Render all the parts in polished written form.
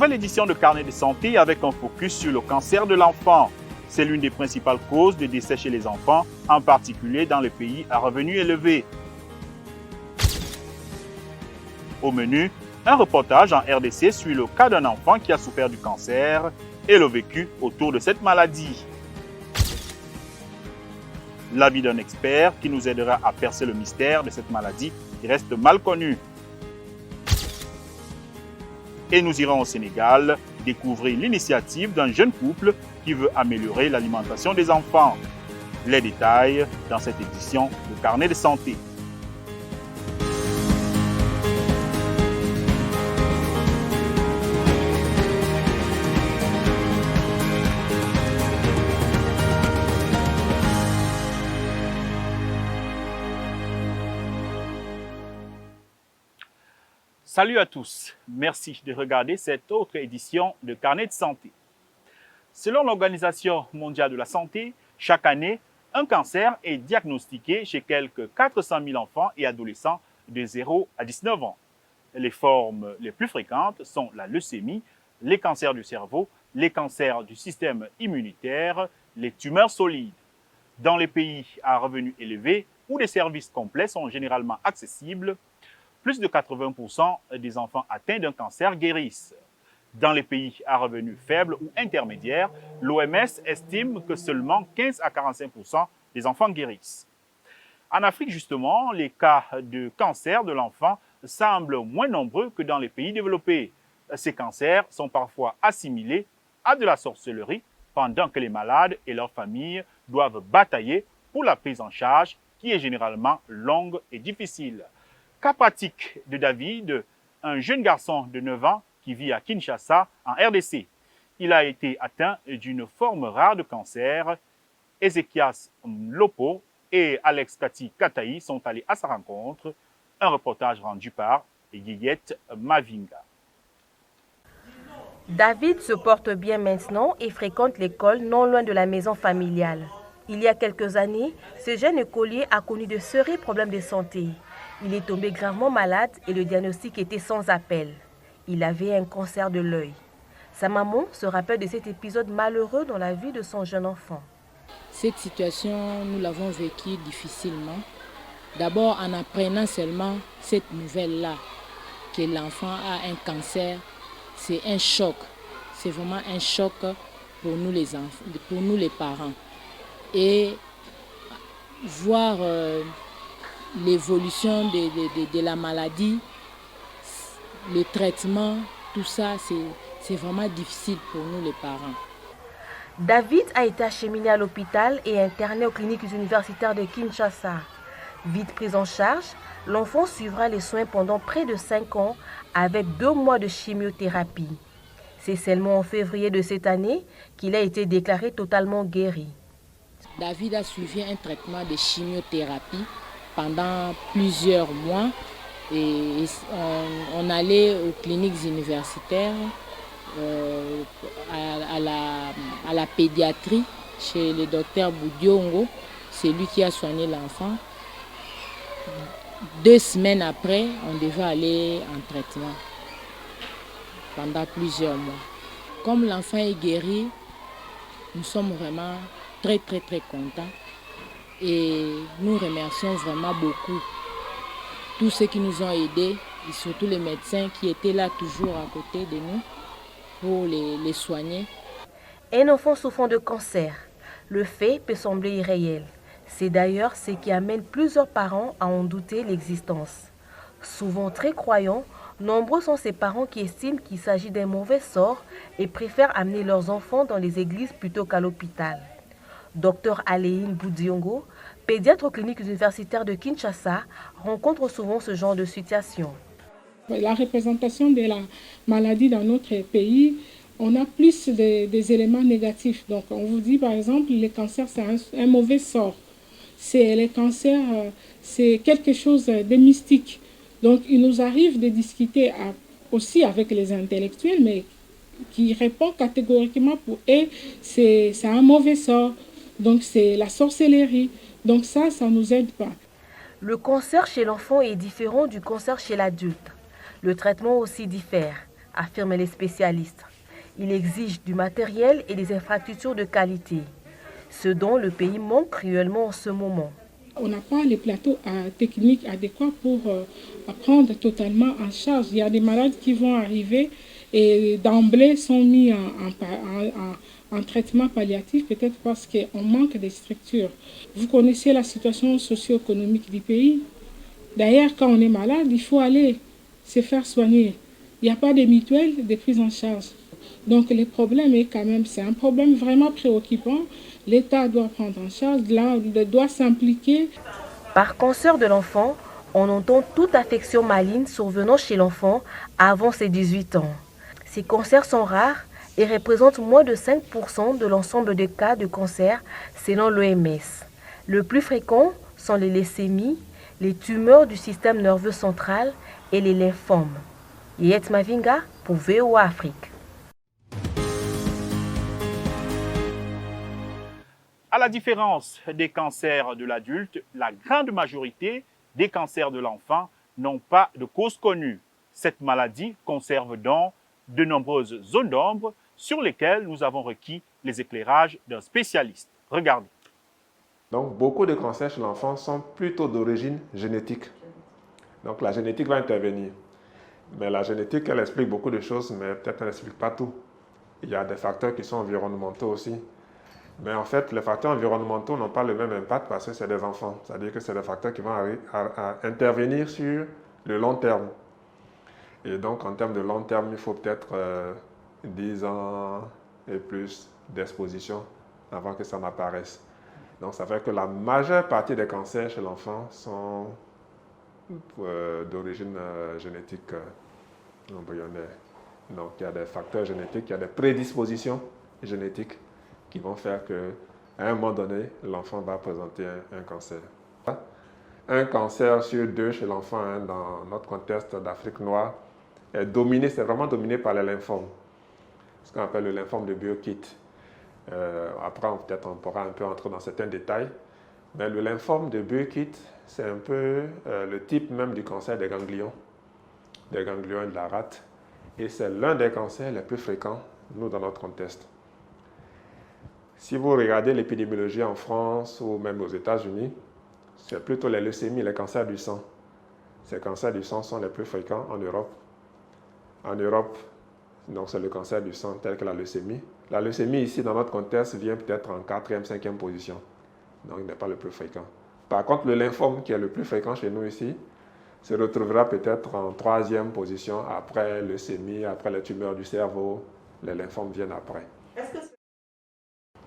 nouvelle édition de Carnet de santé avec un focus sur le cancer de l'enfant. C'est l'une des principales causes de décès chez les enfants, en particulier dans les pays à revenus élevés. Au menu, un reportage en RDC suit le cas d'un enfant qui a souffert du cancer et le vécu autour de cette maladie. L'avis d'un expert qui nous aidera à percer le mystère de cette maladie qui reste mal connue. Et nous irons au Sénégal découvrir l'initiative d'un jeune couple qui veut améliorer l'alimentation des enfants. Les détails dans cette édition de Carnet de santé. Salut à tous, merci de regarder cette autre édition de Carnet de santé. Selon l'Organisation mondiale de la santé, chaque année, un cancer est diagnostiqué chez quelques 400 000 enfants et adolescents de 0 à 19 ans. Les formes les plus fréquentes sont la leucémie, les cancers du cerveau, les cancers du système immunitaire, les tumeurs solides. Dans les pays à revenus élevés, où les services complets sont généralement accessibles, plus de 80% des enfants atteints d'un cancer guérissent. Dans les pays à revenus faibles ou intermédiaires, l'OMS estime que seulement 15 à 45% des enfants guérissent. En Afrique, justement, les cas de cancer de l'enfant semblent moins nombreux que dans les pays développés. Ces cancers sont parfois assimilés à de la sorcellerie, pendant que les malades et leurs familles doivent batailler pour la prise en charge, qui est généralement longue et difficile. Cas pratique de David, un jeune garçon de 9 ans qui vit à Kinshasa, en RDC. Il a été atteint d'une forme rare de cancer. Ezekias Lopo et Alex Kati Kataï sont allés à sa rencontre. Un reportage rendu par Yiyette Mavinga. David se porte bien maintenant et fréquente l'école non loin de la maison familiale. Il y a quelques années, ce jeune écolier a connu de sérieux problèmes de santé. Il est tombé gravement malade et le diagnostic était sans appel. Il avait un cancer de l'œil. Sa maman se rappelle de cet épisode malheureux dans la vie de son jeune enfant. Cette situation, nous l'avons vécue difficilement. D'abord en apprenant seulement cette nouvelle-là, que l'enfant a un cancer, c'est un choc. C'est vraiment un choc pour nous les enfants, pour nous les parents. Et voir l'évolution de la maladie, le traitement, tout ça, c'est vraiment difficile pour nous les parents. David a été acheminé à l'hôpital et interné aux cliniques universitaires de Kinshasa. Vite pris en charge, l'enfant suivra les soins pendant près de 5 ans avec 2 mois de chimiothérapie. C'est seulement en février de cette année qu'il a été déclaré totalement guéri. David a suivi un traitement de chimiothérapie pendant plusieurs mois et on allait aux cliniques universitaires, à la pédiatrie chez le docteur Boudiongo. C'est lui qui a soigné l'enfant. 2 semaines après, on devait aller en traitement pendant plusieurs mois. Comme l'enfant est guéri, nous sommes vraiment très contents. Et nous remercions vraiment beaucoup tous ceux qui nous ont aidés, et surtout les médecins qui étaient là toujours à côté de nous pour les soigner. Un enfant souffrant de cancer, le fait peut sembler irréel. C'est d'ailleurs ce qui amène plusieurs parents à en douter l'existence. Souvent très croyants, nombreux sont ces parents qui estiment qu'il s'agit d'un mauvais sort et préfèrent amener leurs enfants dans les églises plutôt qu'à l'hôpital. Dr Aléine Boudiongo, pédiatre aux cliniques universitaires de Kinshasa, rencontre souvent ce genre de situation. La représentation de la maladie dans notre pays, on a plus des éléments négatifs. Donc on vous dit par exemple, le cancer c'est un mauvais sort. Le cancer, c'est quelque chose de mystique. Donc il nous arrive de discuter aussi avec les intellectuels, mais qui répondent catégoriquement pour eux, c'est un mauvais sort. Donc c'est la sorcellerie. Donc ça ne nous aide pas. Le cancer chez l'enfant est différent du cancer chez l'adulte. Le traitement aussi diffère. affirment les spécialistes. Il exige du matériel et des infrastructures de qualité, ce dont le pays manque cruellement en ce moment. On n'a pas les plateaux techniques adéquats pour prendre totalement en charge. Il y a des malades qui vont arriver et d'emblée sont mis en traitement palliatif, peut-être parce qu'on manque de structures. Vous connaissez la situation socio-économique du pays. D'ailleurs, quand on est malade, il faut aller se faire soigner. Il n'y a pas de mutuelle de prise en charge. Donc le problème est quand même, c'est un problème vraiment préoccupant. L'État doit prendre en charge, doit s'impliquer. Par cancer de l'enfant, on entend toute affection maligne survenant chez l'enfant avant ses 18 ans. Ces cancers sont rares et représentent moins de 5% de l'ensemble des cas de cancer selon l'OMS. Le plus fréquent sont les leucémies, les tumeurs du système nerveux central et les lymphomes. Yet Mavinga pour VOA Afrique. À la différence des cancers de l'adulte, la grande majorité des cancers de l'enfant n'ont pas de cause connue. Cette maladie conserve donc de nombreuses zones d'ombre sur lesquelles nous avons requis les éclairages d'un spécialiste. Regardez. Donc, beaucoup de cancers chez l'enfant sont plutôt d'origine génétique. Donc, la génétique va intervenir. Mais la génétique, elle explique beaucoup de choses, mais peut-être elle n'explique pas tout. Il y a des facteurs qui sont environnementaux aussi. Mais en fait, les facteurs environnementaux n'ont pas le même impact parce que c'est des enfants. C'est-à-dire que c'est des facteurs qui vont intervenir sur le long terme. Et donc, en termes de long terme, il faut peut-être 10 ans et plus d'exposition avant que ça n'apparaisse. Donc, ça fait que la majeure partie des cancers chez l'enfant sont d'origine génétique embryonnaire. Donc, il y a des facteurs génétiques, il y a des prédispositions génétiques qui vont faire qu'à un moment donné, l'enfant va présenter un cancer. Un cancer sur 2 chez l'enfant, dans notre contexte d'Afrique noire, est dominé, c'est vraiment dominé par les lymphomes, ce qu'on appelle le lymphome de Burkitt. Après, peut-être on pourra un peu entrer dans certains détails, mais le lymphome de Burkitt, c'est un peu le type même du cancer des ganglions et de la rate, et c'est l'un des cancers les plus fréquents, nous, dans notre contexte. Si vous regardez l'épidémiologie en France ou même aux États-Unis, c'est plutôt les leucémies, les cancers du sang. Ces cancers du sang sont les plus fréquents en Europe. En Europe, donc c'est le cancer du sang tel que la leucémie. La leucémie ici, dans notre contexte, vient peut-être en 4e, 5e position. Donc il n'est pas le plus fréquent. Par contre, le lymphome, qui est le plus fréquent chez nous ici, se retrouvera peut-être en 3e position après leucémie, après les tumeurs du cerveau. Les lymphomes viennent après.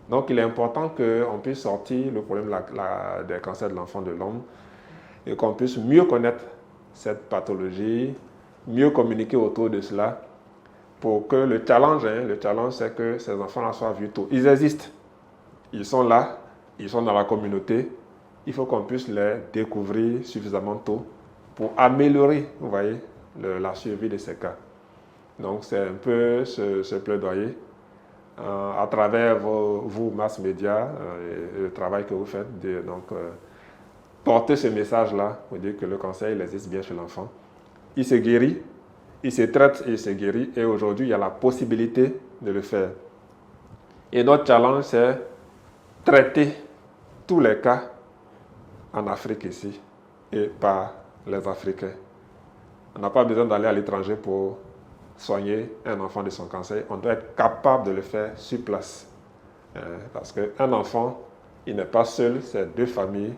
Donc, il est important qu'on puisse sortir le problème des cancers de l'enfant de l'homme et qu'on puisse mieux connaître cette pathologie, mieux communiquer autour de cela pour que le challenge, c'est que ces enfants-là soient vus tôt. Ils existent, ils sont là, ils sont dans la communauté. Il faut qu'on puisse les découvrir suffisamment tôt pour améliorer, vous voyez, la survie de ces cas. Donc, c'est un peu ce plaidoyer. À travers vous, mass médias, et le travail que vous faites, porter ce message-là, pour dire que le cancer, il existe bien chez l'enfant. Il se guérit, il se traite et il se guérit, et aujourd'hui, il y a la possibilité de le faire. Et notre challenge, c'est traiter tous les cas en Afrique ici, et par les Africains. On n'a pas besoin d'aller à l'étranger pour soigner un enfant de son cancer, on doit être capable de le faire sur place. Parce qu'un enfant, il n'est pas seul, c'est 2 familles.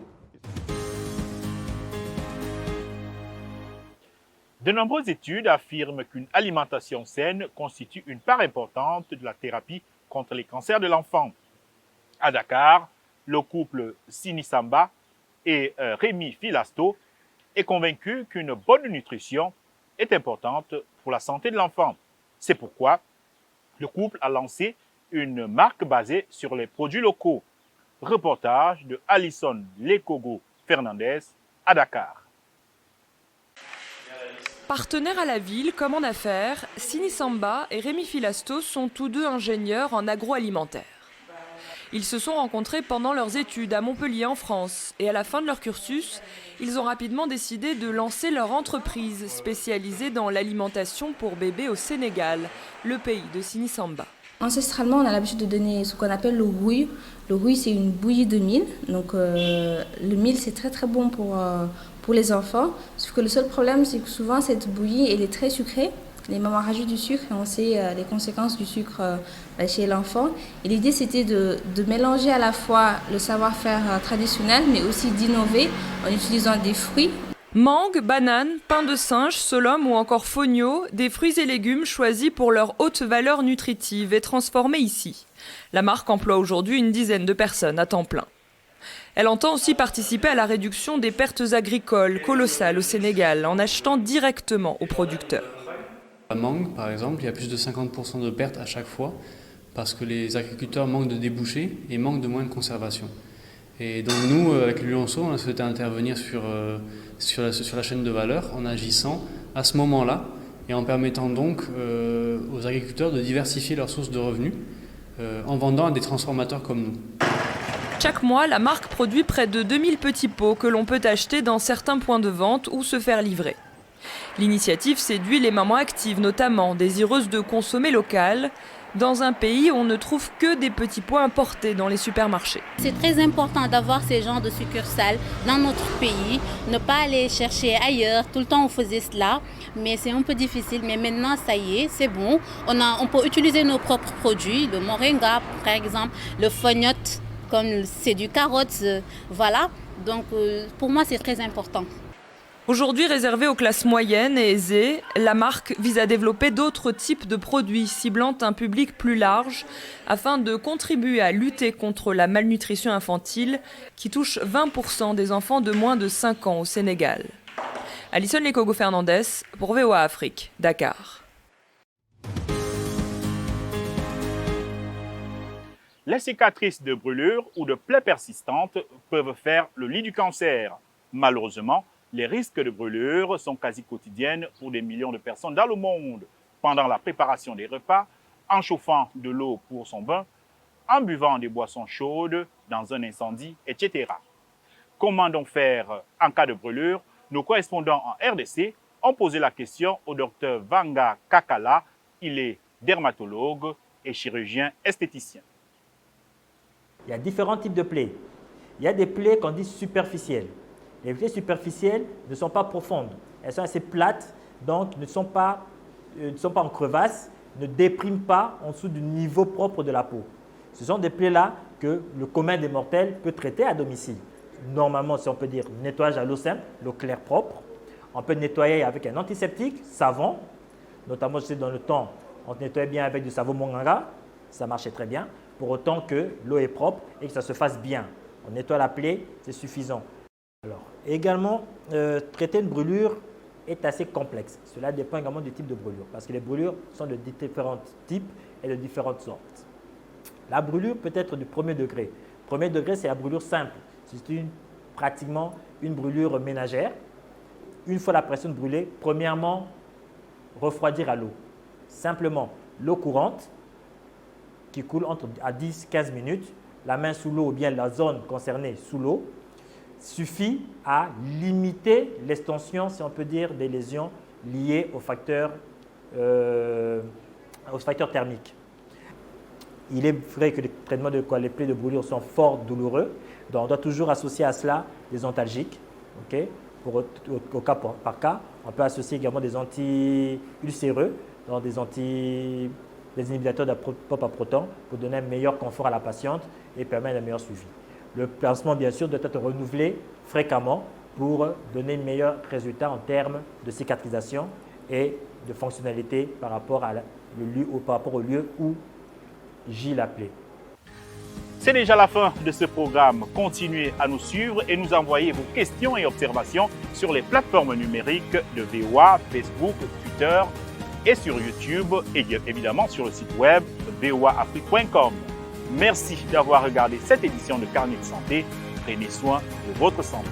De nombreuses études affirment qu'une alimentation saine constitue une part importante de la thérapie contre les cancers de l'enfant. À Dakar, le couple Sini Samba et Rémi Filasto est convaincu qu'une bonne nutrition est importante pour la santé de l'enfant. C'est pourquoi le couple a lancé une marque basée sur les produits locaux. Reportage de Alison Lekogo Fernandez à Dakar. Partenaires à la ville comme en affaires, Sini Samba et Rémi Filasto sont tous deux ingénieurs en agroalimentaire. Ils se sont rencontrés pendant leurs études à Montpellier en France et à la fin de leur cursus, ils ont rapidement décidé de lancer leur entreprise spécialisée dans l'alimentation pour bébés au Sénégal, le pays de Sini Samba. Ancestralement, on a l'habitude de donner ce qu'on appelle le rouille. Le rouille, c'est une bouillie de mil. Donc, le mil, c'est très très bon pour les enfants. Sauf que le seul problème, c'est que souvent, cette bouillie, elle est très sucrée. Les mamans rajoutent du sucre et on sait les conséquences du sucre chez l'enfant. Et l'idée, c'était de mélanger à la fois le savoir-faire traditionnel, mais aussi d'innover en utilisant des fruits. Mangue, banane, pain de singe, solum ou encore fonio, des fruits et légumes choisis pour leur haute valeur nutritive et transformés ici. La marque emploie aujourd'hui une dizaine de personnes à temps plein. Elle entend aussi participer à la réduction des pertes agricoles colossales au Sénégal en achetant directement aux producteurs. La mangue, par exemple, il y a plus de 50% de pertes à chaque fois parce que les agriculteurs manquent de débouchés et manquent de moyens de conservation. Et donc nous, avec l'Ulionso, on a souhaité intervenir sur la chaîne de valeur en agissant à ce moment-là et en permettant donc aux agriculteurs de diversifier leurs sources de revenus en vendant à des transformateurs comme nous. Chaque mois, la marque produit près de 2000 petits pots que l'on peut acheter dans certains points de vente ou se faire livrer. L'initiative séduit les mamans actives, notamment désireuses de consommer local, dans un pays où on ne trouve que des petits pots importés dans les supermarchés. C'est très important d'avoir ces genres de succursales dans notre pays, ne pas aller chercher ailleurs. Tout le temps on faisait cela, mais c'est un peu difficile. Mais maintenant ça y est, c'est bon. On peut utiliser nos propres produits, le moringa par exemple, le foniote, comme c'est du carotte, voilà. Donc pour moi c'est très important. Aujourd'hui réservée aux classes moyennes et aisées, la marque vise à développer d'autres types de produits ciblant un public plus large afin de contribuer à lutter contre la malnutrition infantile qui touche 20% des enfants de moins de 5 ans au Sénégal. Alison Lekogo-Fernandez pour VOA Afrique, Dakar. Les cicatrices de brûlures ou de plaies persistantes peuvent faire le lit du cancer. Malheureusement, les risques de brûlures sont quasi quotidiennes pour des millions de personnes dans le monde, pendant la préparation des repas, en chauffant de l'eau pour son bain, en buvant des boissons chaudes, dans un incendie, etc. Comment donc faire en cas de brûlure? Nos correspondants en RDC ont posé la question au docteur Vanga Kakala. Il est dermatologue et chirurgien esthéticien. Il y a différents types de plaies. Il y a des plaies qu'on dit superficielles. Les plaies superficielles ne sont pas profondes. Elles sont assez plates, donc ne sont pas en crevasse, ne dépriment pas en dessous du niveau propre de la peau. Ce sont des plaies-là que le commun des mortels peut traiter à domicile. Normalement, si on peut dire nettoyage à l'eau simple, l'eau claire propre. On peut nettoyer avec un antiseptique, savon. Notamment, je sais, dans le temps, on nettoyait bien avec du savon Monganga. Ça marchait très bien. Pour autant que l'eau est propre et que ça se fasse bien. On nettoie la plaie, c'est suffisant. Alors, également, traiter une brûlure est assez complexe. Cela dépend également du type de brûlure, parce que les brûlures sont de différents types et de différentes sortes. La brûlure peut être du premier degré. Premier degré, c'est la brûlure simple. C'est pratiquement une brûlure ménagère. Une fois la pression brûlée, premièrement, refroidir à l'eau. Simplement, l'eau courante qui coule à 10-15 minutes, la main sous l'eau ou bien la zone concernée sous l'eau, suffit à limiter l'extension, si on peut dire, des lésions liées aux facteurs thermiques. Il est vrai que les traitements les plaies de brûlure sont fort douloureux, donc on doit toujours associer à cela des antalgiques. Okay? Au cas par cas, on peut associer également des anti-ulcéreux, donc des inhibiteurs de la pompe à protons pour donner un meilleur confort à la patiente et permettre un meilleur suivi. Le pansement, bien sûr, doit être renouvelé fréquemment pour donner un meilleur résultat en termes de cicatrisation et de fonctionnalité par rapport au lieu où gît la plaie. C'est déjà la fin de ce programme. Continuez à nous suivre et nous envoyer vos questions et observations sur les plateformes numériques de VOA, Facebook, Twitter et sur YouTube et évidemment sur le site web voaafrique.com. Merci d'avoir regardé cette édition de Carnet de santé. Prenez soin de votre santé.